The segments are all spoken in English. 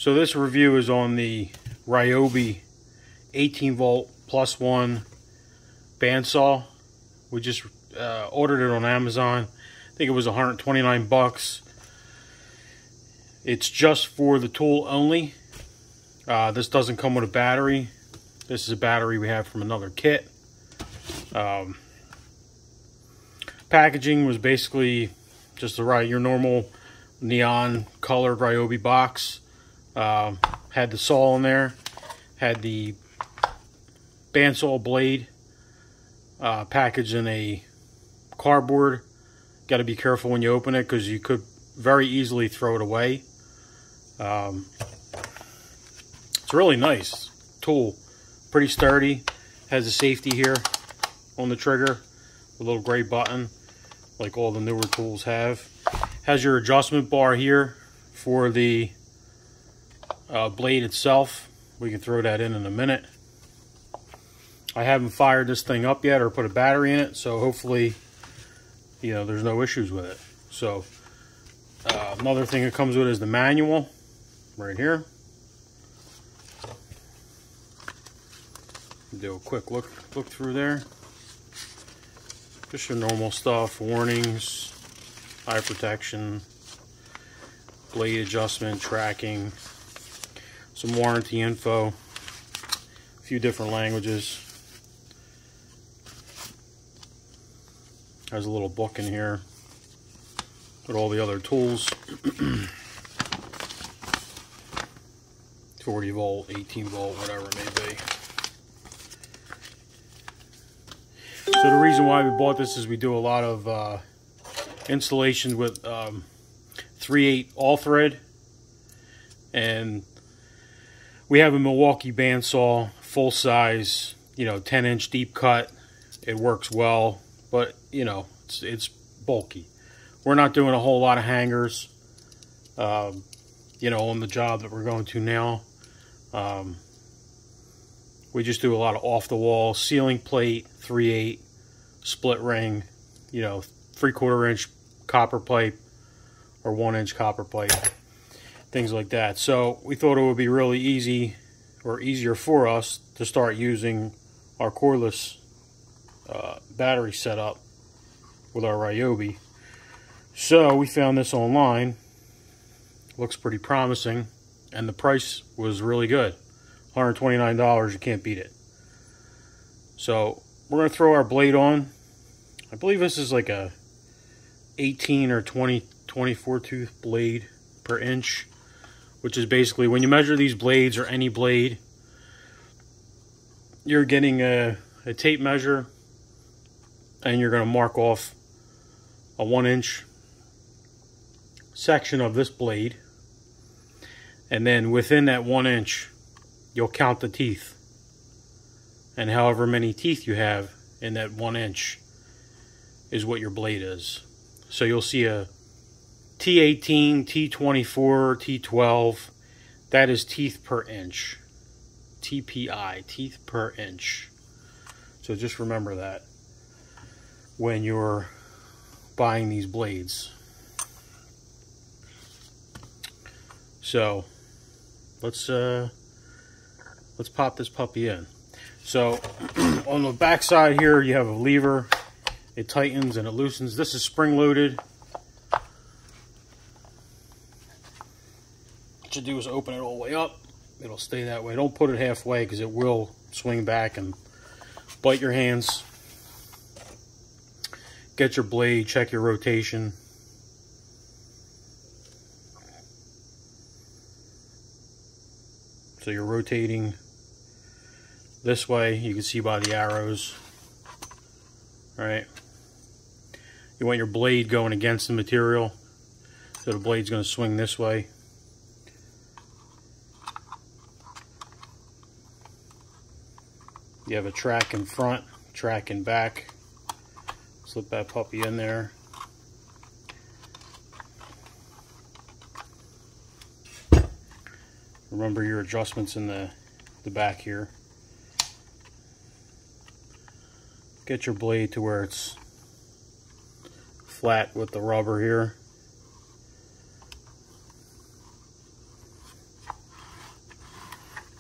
So this review is on the Ryobi 18 volt +1 bandsaw. We just ordered it on Amazon. I think it was 129 bucks. It's just for the tool only. This doesn't come with a battery. This is a battery we have from another kit. Packaging was basically just your normal neon colored Ryobi box. Had the saw in there, had the bandsaw blade packaged in a cardboard. Got to be careful when you open it because you could very easily throw it away. It's a really nice tool, pretty sturdy. Has a safety here on the trigger, a little gray button like all the newer tools have. Has your adjustment bar here for the blade itself. We can throw that in a minute. I haven't fired this thing up yet or put a battery in it, so hopefully, you know, there's no issues with it. So another thing that comes with is the manual right here. Do a quick look through there. Just your normal stuff: warnings, eye protection, blade adjustment, tracking, some warranty info, a few different languages. There's a little book in here with all the other tools. 40 volt, 18 volt, whatever it may be. So the reason why we bought this is we do a lot of installations with 3/8 all thread, and we have a Milwaukee bandsaw, full size, you know, 10-inch deep cut. It works well, but you know, it's bulky. We're not doing a whole lot of hangers, you know, on the job that we're going to now. We just do a lot of off the wall ceiling plate, 3/8 split ring, you know, 3/4 inch copper pipe or 1-inch copper pipe, things like that. So we thought it would be really easy, or easier for us, to start using our cordless battery setup with our Ryobi. So we found this online. Looks pretty promising, and the price was really good. $129, you can't beat it. So we're going to throw our blade on. I believe this is like a 18 or 24 tooth blade per inch, which is basically, when you measure these blades or any blade, you're getting a tape measure and you're going to mark off a 1-inch section of this blade, and then within that 1 inch you'll count the teeth, and however many teeth you have in that 1 inch is what your blade is. So you'll see a T18, T24, T12. That is teeth per inch. TPI, teeth per inch. So just remember that when you're buying these blades. So let's pop this puppy in. So on the back side here you have a lever. It tightens and it loosens. This is spring loaded. What you do is open it all the way up. It'll stay that way. Don't put it halfway because it will swing back and bite your hands. Get your blade, check your rotation. So you're rotating this way, you can see by the arrows. All right. You want your blade going against the material, so the blade's going to swing this way. You have a track in front, track in back. Slip that puppy in there. Remember your adjustments in the back here. Get your blade to where it's flat with the rubber here.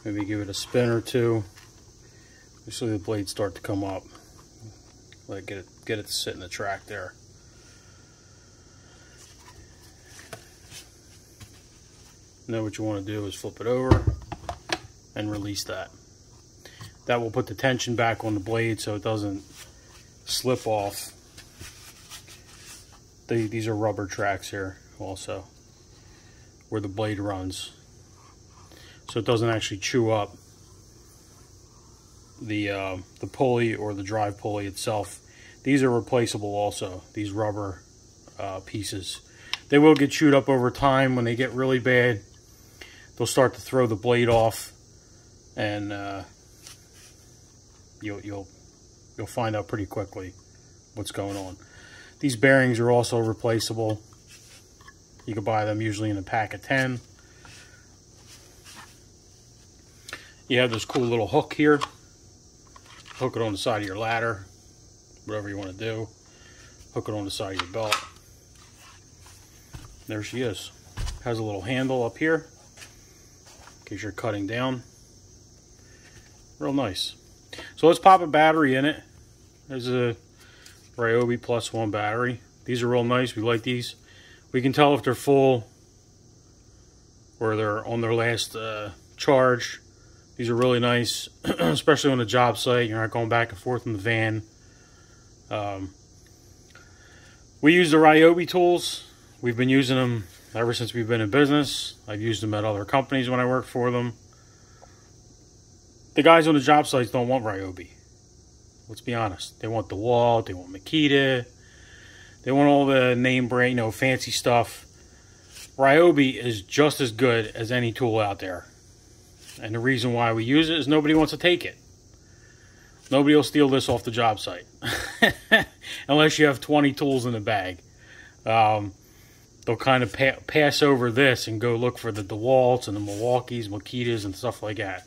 Maybe give it a spin or two. Usually the blades start to come up. Let it get it to sit in the track there. Now what you want to do is flip it over and release that. That will put the tension back on the blade so it doesn't slip off. These are rubber tracks here also, where the blade runs. So it doesn't actually chew up the pulley or the drive pulley itself. These are replaceable also, these rubber pieces. They will get chewed up over time. When they get really bad, they'll start to throw the blade off, and you'll find out pretty quickly what's going on. These bearings are also replaceable. You can buy them usually in a pack of 10. You have this cool little hook here. Hook it on the side of your ladder, whatever you want to do. Hook it on the side of your belt. There she is. Has a little handle up here in case you're cutting down. Real nice. So let's pop a battery in it. There's a Ryobi +1 battery. These are real nice. We like these. We can tell if they're full or they're on their last charge. These are really nice, especially on a job site. You're not going back and forth in the van. We use the Ryobi tools. We've been using them ever since we've been in business. I've used them at other companies when I worked for them. The guys on the job sites don't want Ryobi. Let's be honest. They want Dewalt, they want Makita, they want all the name brand, fancy stuff. Ryobi is just as good as any tool out there. And the reason why we use it is nobody wants to take it. Nobody will steal this off the job site. Unless you have 20 tools in the bag. They'll kind of pass over this and go look for the Dewalts and the Milwaukees, Makitas, and stuff like that.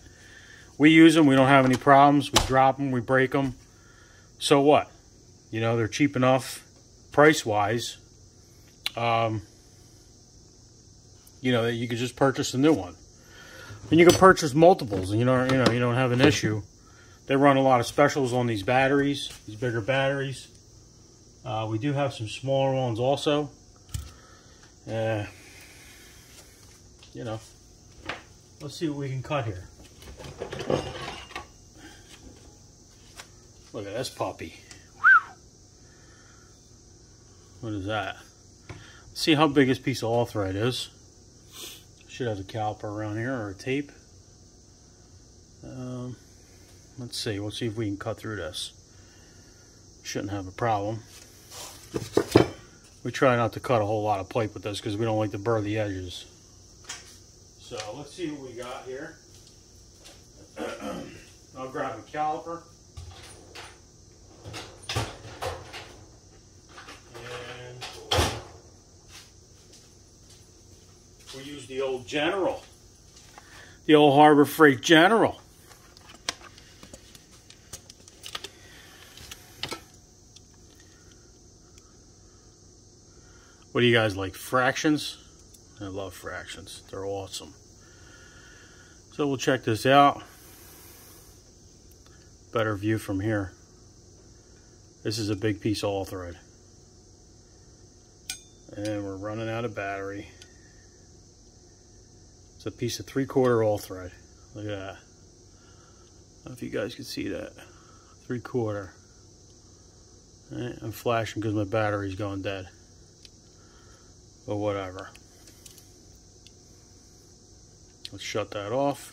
We use them. We don't have any problems. We drop them. We break them. So what? They're cheap enough price-wise. That you could just purchase a new one. And you can purchase multiples, and you don't have an issue. They run a lot of specials on these batteries, these bigger batteries. We do have some smaller ones also. Let's see what we can cut here. Look at this puppy. What is that? Let's see how big this piece of all thread is. Should have a caliper around here or a tape. Let's see. We'll see if we can cut through this. Shouldn't have a problem. We try not to cut a whole lot of pipe with this because we don't like to burr the edges. So let's see what we got here. I'll grab a caliper. And we use the old General. The old Harbor Freight General. What do you guys like? Fractions? I love fractions. They're awesome. So we'll check this out. Better view from here. This is a big piece of all thread. And we're running out of battery. It's a piece of 3/4 all thread. Look at that. I don't know if you guys can see that. 3/4. Right, I'm flashing because my battery's going dead. But whatever. Let's shut that off.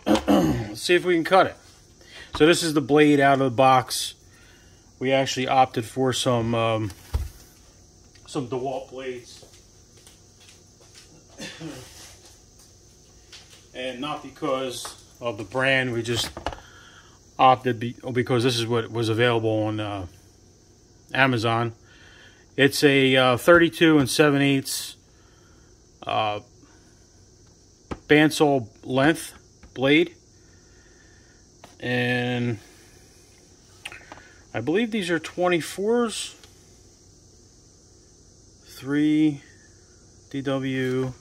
Let's see if we can cut it. So this is the blade out of the box. We actually opted for some Dewalt Blades. And not because of the brand, we just opted because this is what was available on Amazon. It's a 32 7/8 bandsaw length blade, and I believe these are 24s. 3 DW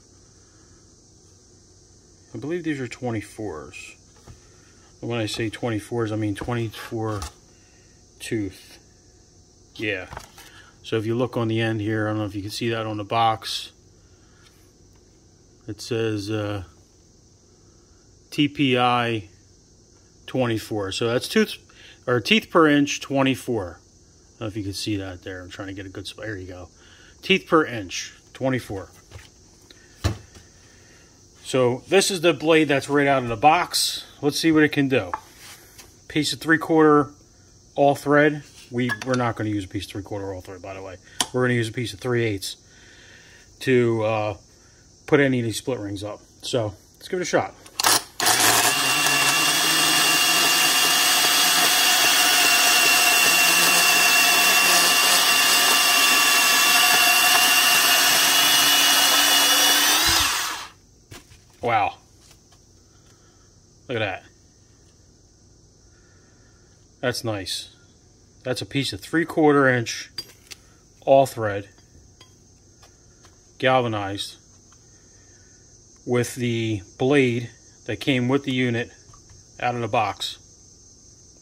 I believe these are 24s. And when I say 24s, I mean 24 tooth. Yeah. So if you look on the end here, I don't know if you can see that on the box. It says TPI 24. So that's teeth per inch 24. I don't know if you can see that there. I'm trying to get a good spot. There you go. Teeth per inch 24. So this is the blade that's right out of the box. Let's see what it can do. Piece of 3/4 all thread. We're not going to use a piece of 3/4 all thread, by the way. We're going to use a piece of 3/8 to put any of these split rings up. So let's give it a shot. Wow. Look at that. That's nice. That's a piece of 3/4 inch all thread, galvanized, with the blade that came with the unit out of the box.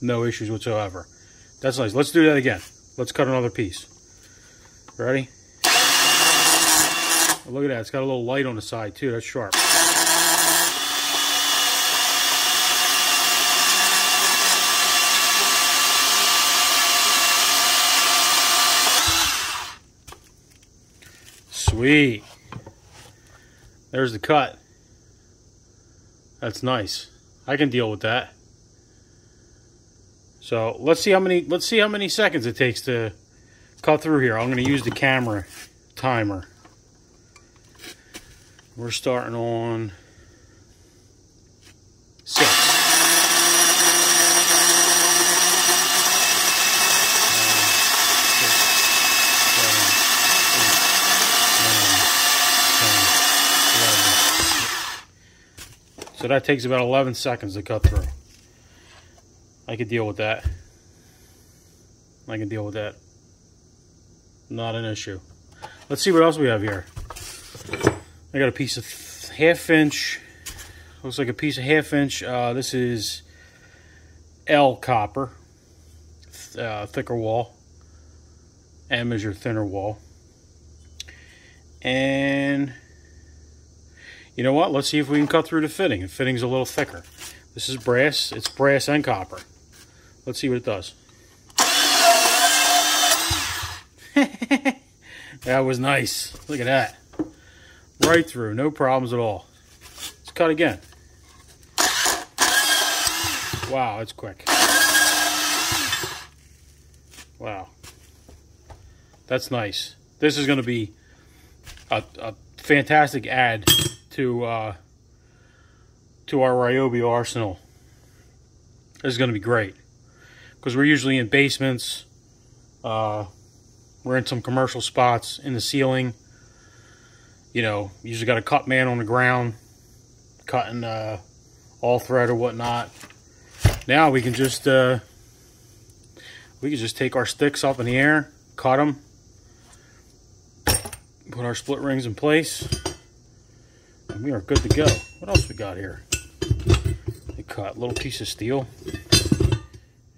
No issues whatsoever. That's nice. Let's do that again. Let's cut another piece. Ready? Oh, look at that. It's got a little light on the side too. That's sharp. Sweet. There's the cut. That's nice. I can deal with that. So let's see how many seconds it takes to cut through here. I'm going to use the camera timer. We're starting on 6. So that takes about 11 seconds to cut through. I could deal with that. I can deal with that. Not an issue. Let's see what else we have here. I got a piece of 1/2 inch. Looks like a piece of 1/2 inch. This is L copper. Thicker wall. And measure thinner wall. And you know what? Let's see if we can cut through the fitting. The fitting's a little thicker. This is brass. It's brass and copper. Let's see what it does. That was nice. Look at that. Right through. No problems at all. Let's cut again. Wow, that's quick. Wow. That's nice. This is going to be a fantastic add to our Ryobi arsenal. This is going to be great because we're usually in basements. We're in some commercial spots in the ceiling. You know, usually got a cut man on the ground cutting all thread or whatnot. Now we can just take our sticks up in the air, cut them, put our split rings in place. We are good to go. What else we got here? We cut a little piece of steel.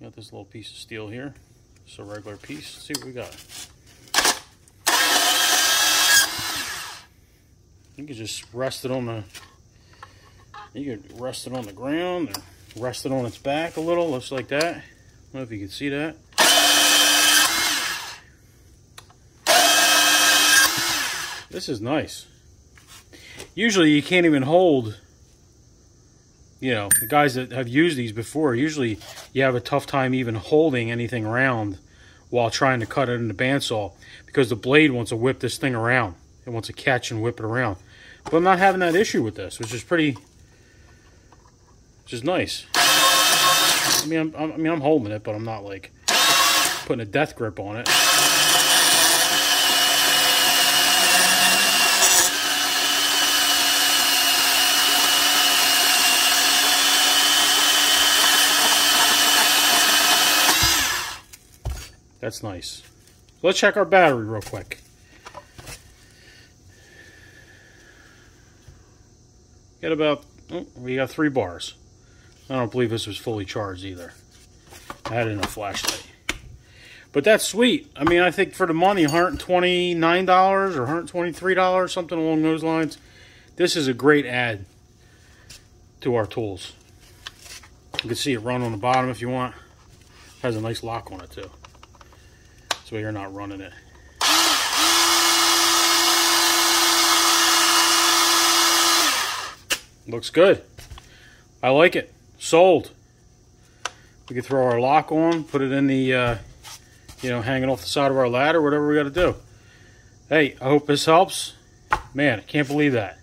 Got this little piece of steel here. Just a regular piece. Let's see what we got. You can just rest it on the. You could rest it on the ground or rest it on its back a little, just like that. I don't know if you can see that. This is nice. Usually you can't even hold, you know, the guys that have used these before, usually you have a tough time even holding anything around while trying to cut it in the bandsaw because the blade wants to whip this thing around. It wants to catch and whip it around. But I'm not having that issue with this, which is nice. I mean, I'm holding it, but I'm not like putting a death grip on it. That's nice. Let's check our battery real quick. Got about Oh, we got 3 bars. I don't believe this was fully charged either. I had it in a flashlight. But that's sweet. I mean, I think for the money, $129 or $123, something along those lines. This is a great add to our tools. You can see it run on the bottom if you want. It has a nice lock on it too, so you're not running it. Looks good. I like it. Sold. We can throw our lock on, put it in the, you know, hanging off the side of our ladder, whatever we got to do. Hey, I hope this helps. Man, I can't believe that.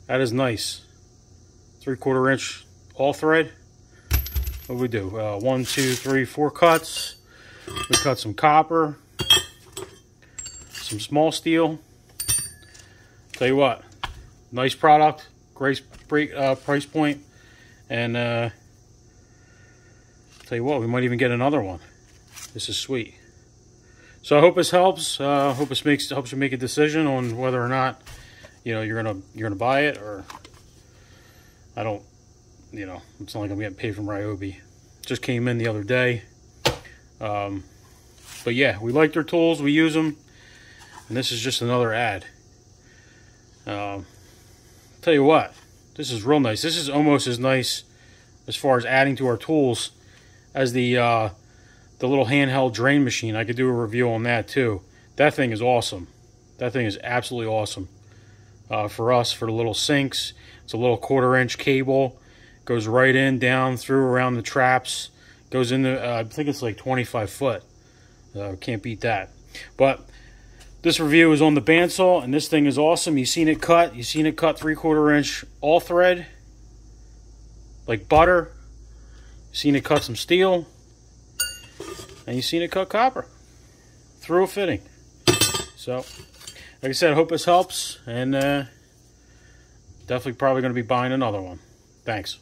That is nice. 3/4 inch all thread. What do we do? 1, 2, 3, 4 cuts. We cut some copper, some small steel. Tell you what, nice product, great price point, and tell you what, we might even get another one. This is sweet. So I hope this helps. Hope this helps you make a decision on whether or not, you know, you're gonna buy it, or I don't. You know, it's not like I'm getting paid from Ryobi. Just came in the other day. But yeah, we like their tools. We use them. And this is just another ad. Tell you what, this is real nice. This is almost as nice as far as adding to our tools as the little handheld drain machine. I could do a review on that too. That thing is awesome. That thing is absolutely awesome. For us, for the little sinks, it's a little 1/4 inch cable. Goes right in, down, through, around the traps. Goes into, I think it's like 25 foot. Can't beat that. But this review is on the bandsaw, and this thing is awesome. You've seen it cut. You've seen it cut 3/4 inch all thread, like butter. You've seen it cut some steel, and you've seen it cut copper through a fitting. So, like I said, I hope this helps, and definitely probably going to be buying another one. Thanks.